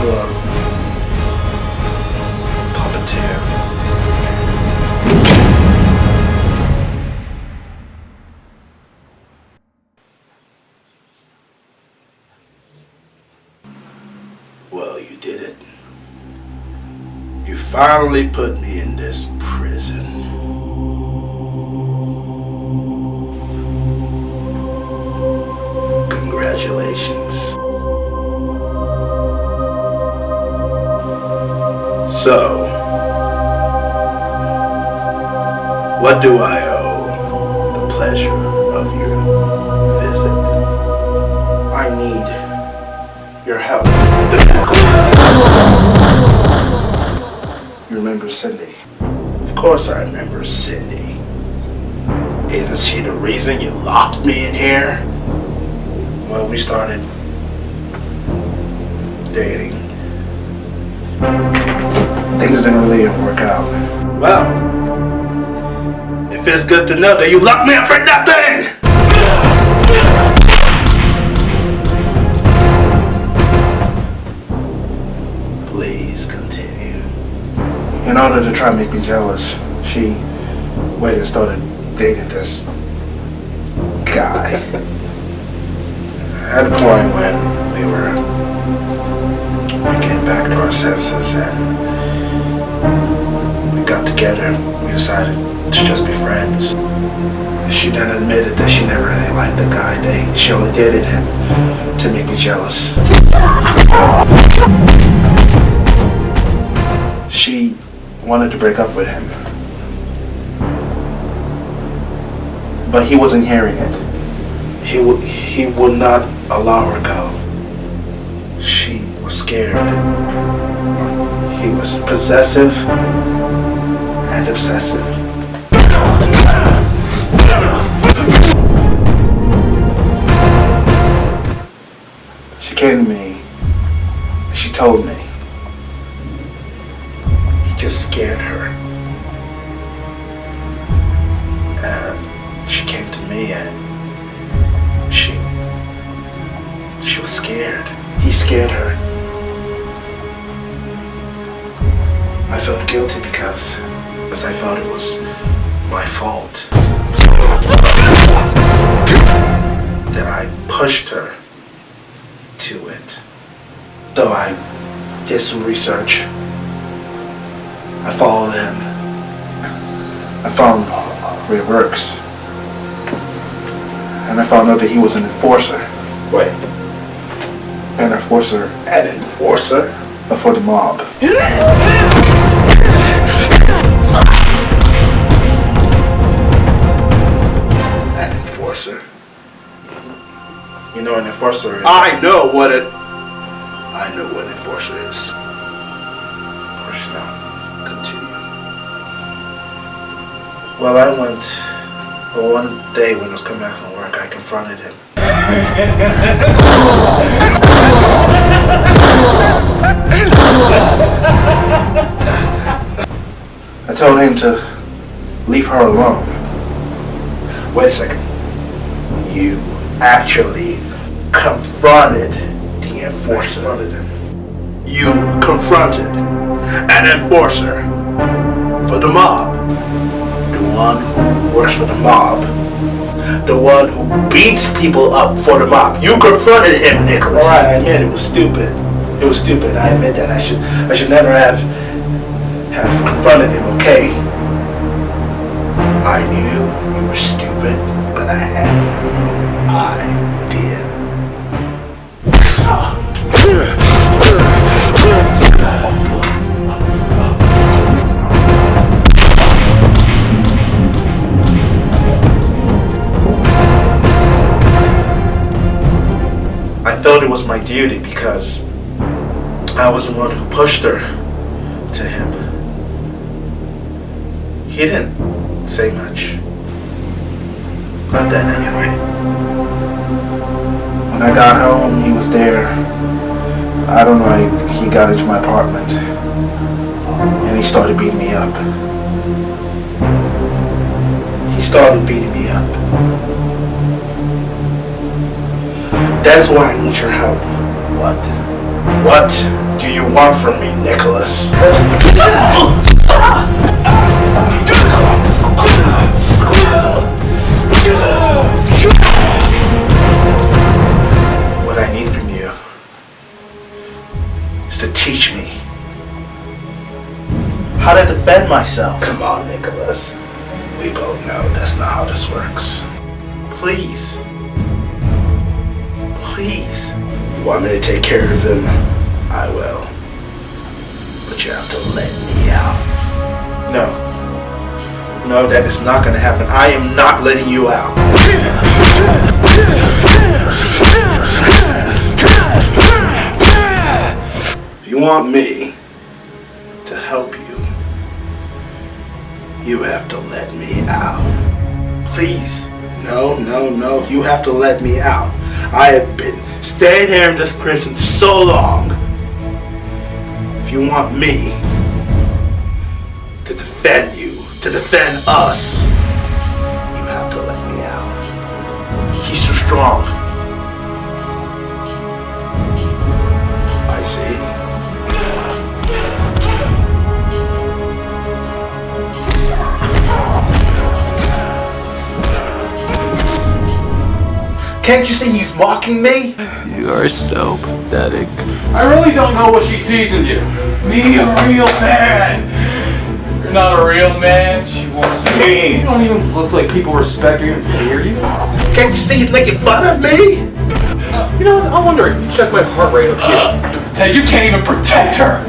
Hello. Puppeteer. Well, you did it. You finally put me in this prison. Congratulations. So, what do I owe the pleasure of your visit? I need your help. You remember Cindy? Of course I remember Cindy. Isn't she the reason you locked me in here? Well, we started dating. Things didn't really work out. Well, it feels good to know that you locked me up for nothing! Please continue. In order to try and make me jealous, she went and started dating this guy. At a point when we came back to our senses and we got together, we decided to just be friends. She then admitted that she never really liked the guy. She only dated him to make me jealous. She wanted to break up with him, but he wasn't hearing it. He would not allow her go. She was scared. He was possessive and obsessive. She came to me and she told me he just scared her. And she came to me and she was scared. He scared her. I felt guilty because I felt it was my fault. That I pushed her to it. So I did some research. I followed him. I found where it works. And I found out that he was an enforcer. Wait. An enforcer. An enforcer? For the mob. An enforcer. You know what an enforcer is? I know what an enforcer is. Of course you know. Continue. Well, one day when I was coming back from work, I confronted him. I told him to leave her alone. Wait a second. You actually confronted the enforcer. You confronted an enforcer for the mob. The one who works for the mob. The one who beats people up for the mob. You confronted him, Nicholas. Alright, I admit it was stupid. It was stupid. I admit that. I should never have confronted him, okay? I knew you were stupid, but I had no idea. I felt it was my duty because I was the one who pushed her to him. He didn't say much. Not then anyway. When I got home, he was there. I don't know, he got into my apartment and he started beating me up. He started beating me up. That's why I need your help. What? What do you want from me, Nicholas? What I need from you is to teach me how to defend myself. Come on, Nicholas. We both know that's not how this works. Please. Please. You want me to take care of him? I will. But you have to let me out. No. No, that is not going to happen. I am not letting you out. If you want me to help you, you have to let me out. Please. No, no, no. You have to let me out. I have been staying here in this prison so long. If you want me to defend you, to defend us, you have to let me out. He's too strong. I see. Can't you see he's mocking me? You are so pathetic. I really don't know what she sees in you. Me, a real man. You're not a real man. She wants me. You don't even look like people respect you and fear you. Can't you see he's making fun of me? You know what? I'm wondering. You check my heart rate up here. You can't even protect her.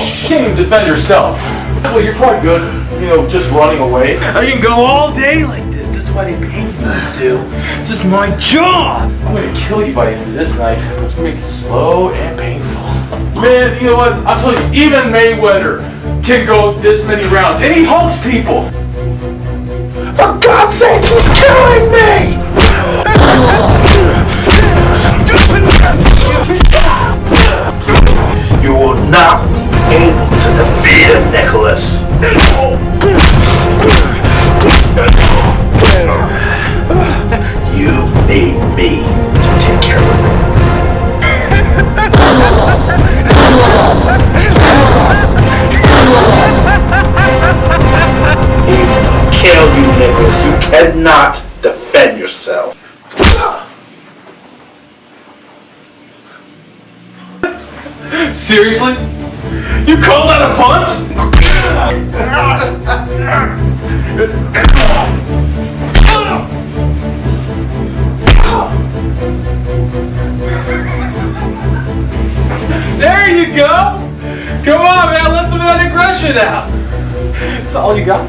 You can't even defend yourself. Well, you're probably good. You know, just running away. I can go all day like this. This is what they paid me to do. This is my job. I'm gonna kill you by the end of this night. It's gonna make it slow and painful. Man, you know what? I'm telling you, even Mayweather can go this many rounds, and he hugs people. For God's sake, he's killing me! You will not be able to defeat him, Nicholas. You need me to take care of him. He will kill you, Nicholas. You cannot defend yourself. Seriously? You call that a punch? There you go! Come on, man, let some of that aggression out! That's all you got?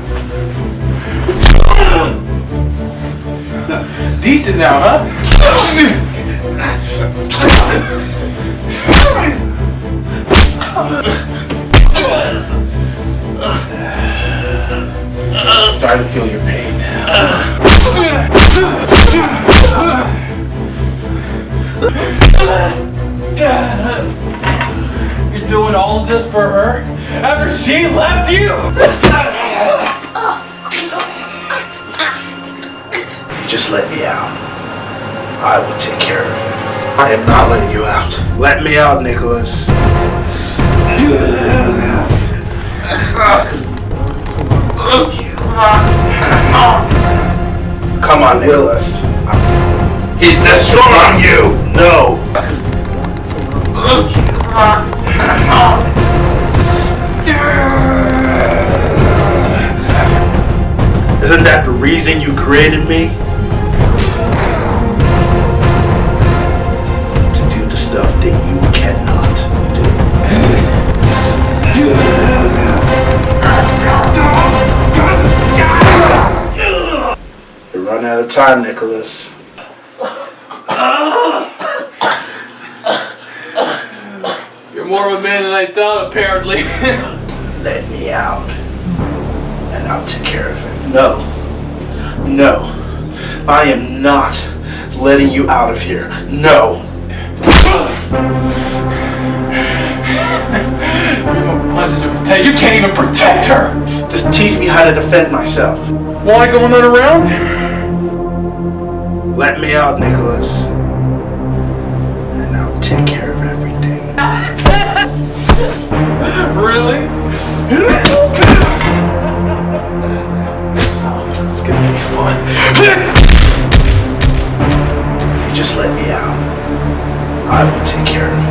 Decent now, huh? Starting to feel your pain now. You're doing all of this for her? After she left you? If you just let me out, I will take care of you. I am not letting you out. Let me out, Nicholas. Come on, Nicholas. He's destroying you! No! Isn't that the reason you created me? To do the stuff that you cannot do. You run out of time, Nicholas. You're more of a man than I thought, apparently. Let me out, and I'll take care of it. No. No. I am not letting you out of here. No. Punches are protect. You can't even protect her. Just teach me how to defend myself. Why going on around? Let me out, Nicholas. And I'll take care of everything. Really? Oh, it's gonna be fun. If you just let me out, I will take care of it.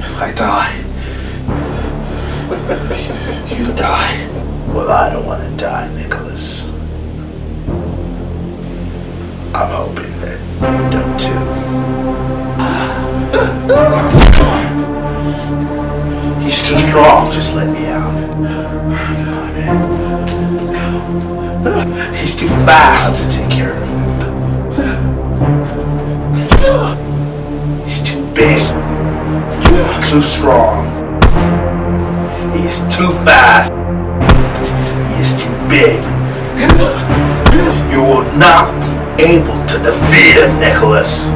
If I die, you die. Well, I don't want to die, Nicholas. I'm hoping that you don't too. He's too strong, just let me out. He's too fast to take care of him. He's too big, too strong. He is too fast. He is too big. You will not be able to defeat him, Nicholas.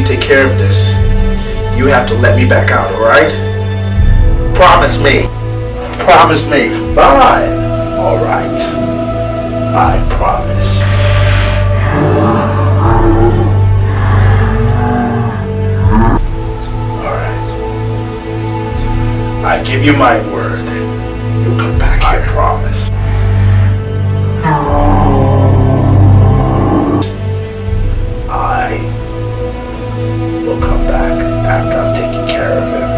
Take care of this. You have to let me back out, alright? Promise me. Promise me. Fine. Alright. I promise. Alright. I give you my word. You'll come back here. I promise. Will come back after I've taken care of him.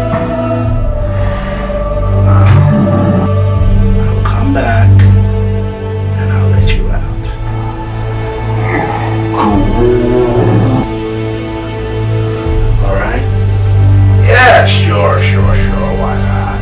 I will come back and I'll let you out. Alright? Yeah, sure, why not?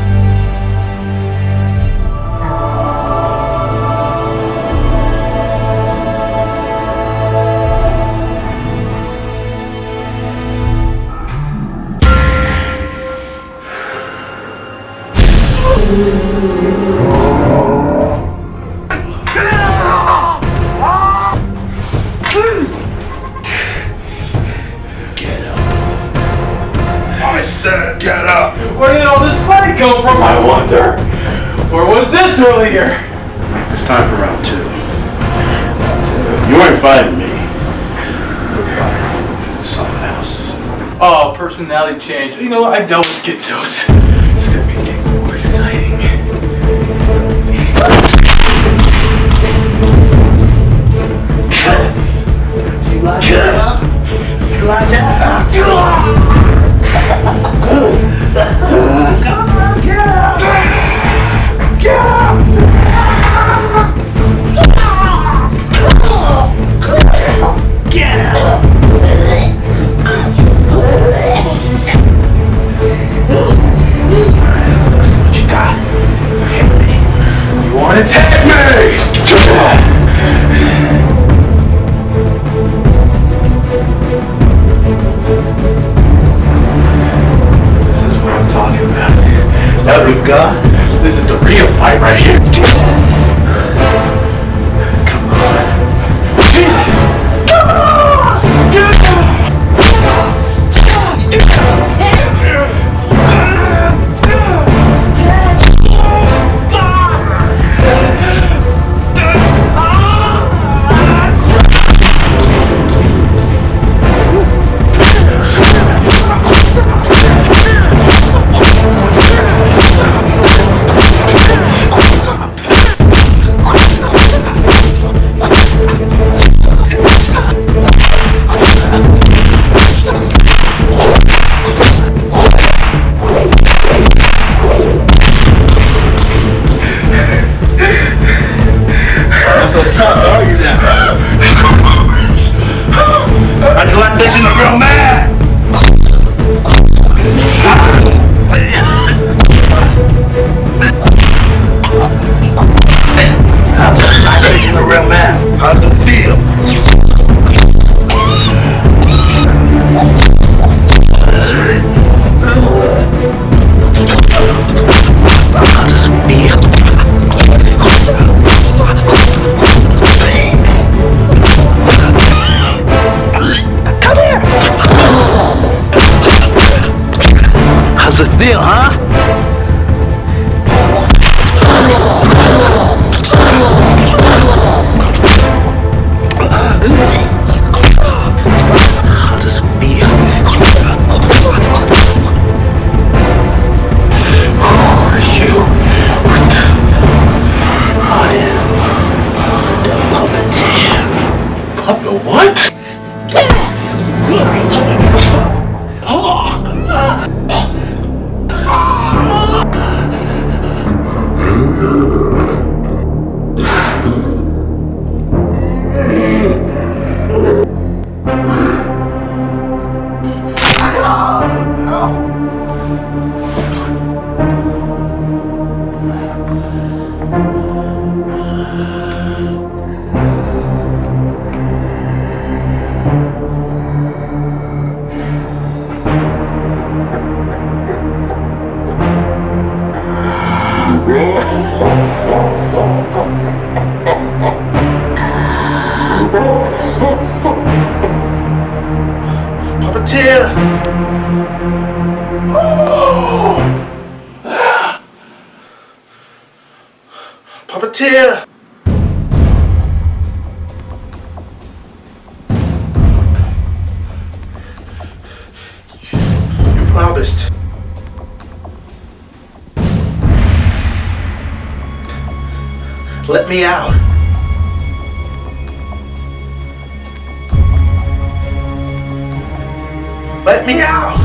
Get up. I said get up. Where did all this fight come from, I wonder? Or was this earlier? It's time for round two. You weren't fighting me. You're fighting someone else. Oh, personality change. You know, I always get those. It's gonna make things more exciting. You like that? You like that? Come on, get up! Get up! Get up! Let's see what you got. Hit me. You want it? Hit me! This is what I'm talking about. Is that what we've got? This is the real fight right here. Come on. real The what? Puppeteer! Oh! Puppeteer! You promised. Let me out. Let me out.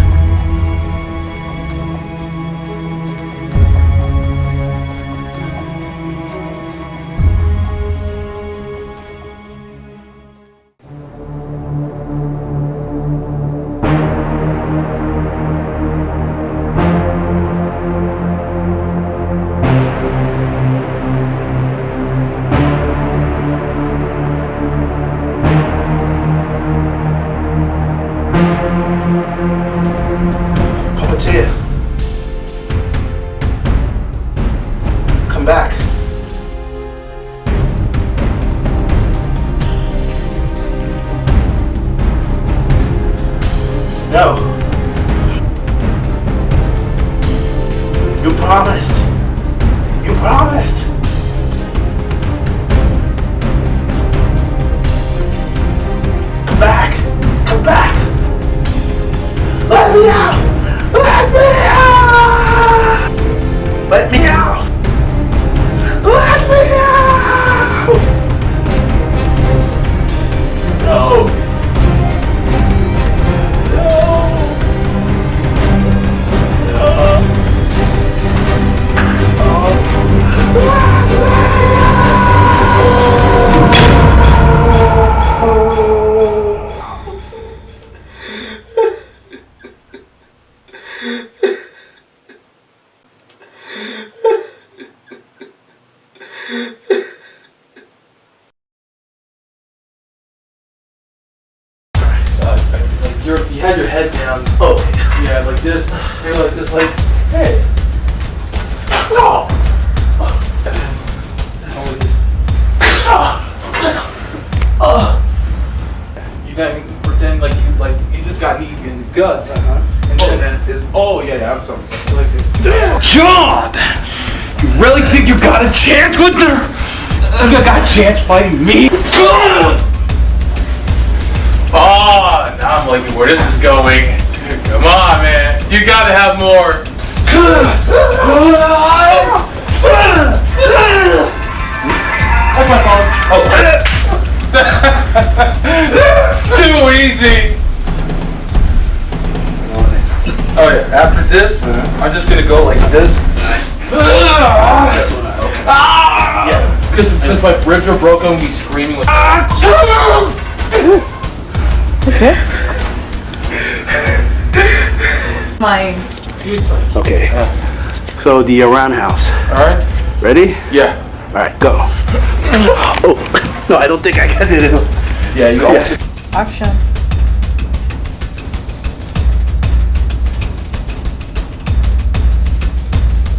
Puppeteer. Come back. No. You promised. You promised. Come back. Come back. Let me out. Let me out. Let me out. Let me out. No. You had your head down. Oh. Yeah, like this. Maybe like this, like, hey. No. You gotta pretend like you just got eaten in the guts. And then Yeah, I'm sorry. like this. John! You really think you got a chance with her? You got a chance fighting me? Oh, now I'm liking where this is going. Come on, man. You gotta have more. That's my phone. Oh. Too easy. Oh yeah, after this, I'm just gonna go like this. Since my ribs are broken, I'm gonna be screaming like. Okay. Fine. Okay. So the roundhouse. Alright? Ready? Yeah. Alright, go. Oh, no, I don't think I can do it. Yeah, you always. Action.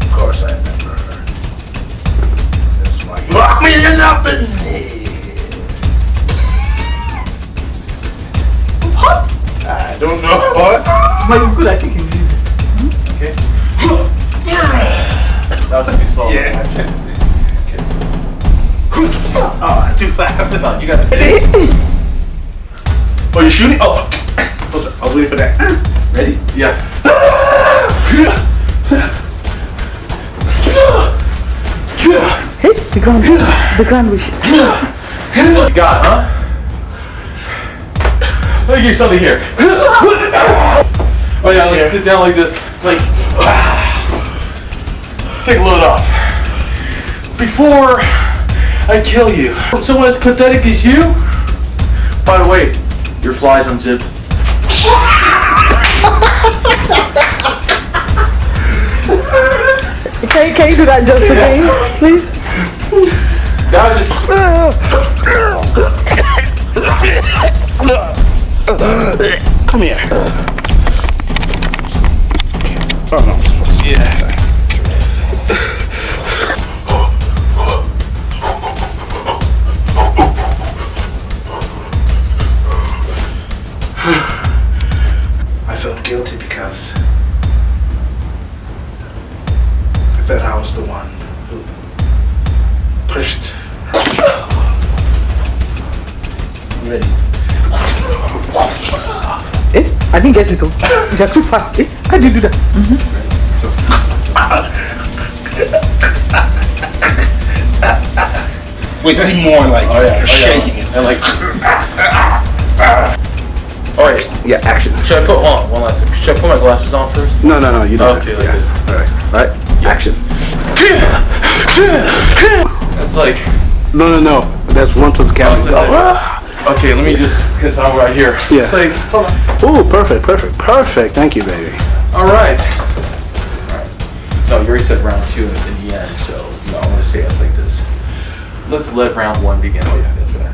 Of course I remember her. That's why you locked me up in there. What? I don't know what. But it's good, I think it's easy. Okay. That was too slow. Yeah. Oh, too fast. No, you got it. Oh, you're shooting? Oh, I was waiting for that. Ready? Yeah. Hit the ground. The ground we should. You got it, huh? Let me give you something here. Oh yeah, let's sit down like this. Like, take a load off. Before I kill you. Someone as pathetic as you? By the way, your fly's unzipped. Can you do that just again, please? That was just... Come here. Oh no. Yeah. I felt guilty because I felt I was the one who pushed. Ready? I didn't get it though. You're too fast. How do you do that? Wait, see more like shaking it. And like... Alright, yeah, action. Should I put... Hold on, one last thing. Should I put my glasses on first? No, you don't. Okay, like this. Alright, action. That's like... No. That's one to the camera. Okay, let me just... Because I'm right here. Yeah. It's like... Hold on. Ooh, perfect. Thank you, baby. Alright. No, you already said round 2 in the end, so... No, I'm going to say it like this. Let's let round 1 begin. Oh yeah, that's better.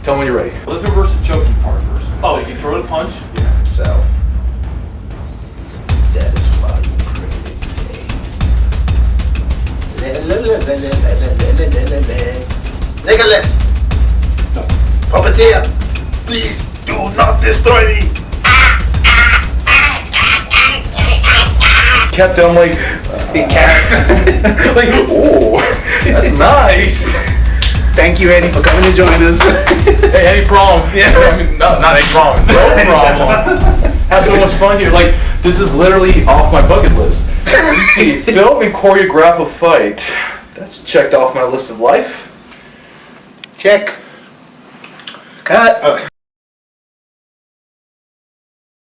Tell me when you're ready. Let's reverse the choking part first. Oh, so you can throw the punch? Yeah. So, that is why you created. Nicholas! No. Puppeteer! Please do not destroy me! Kept them like... like, ooh, that's nice. Thank you, Eddie, for coming to join us. Hey, any problem? Yeah. I mean, not any problem. No problem. Have so much fun here. Like, this is literally off my bucket list. You see, film and choreograph a fight. That's checked off my list of life. Check. Cut. Okay.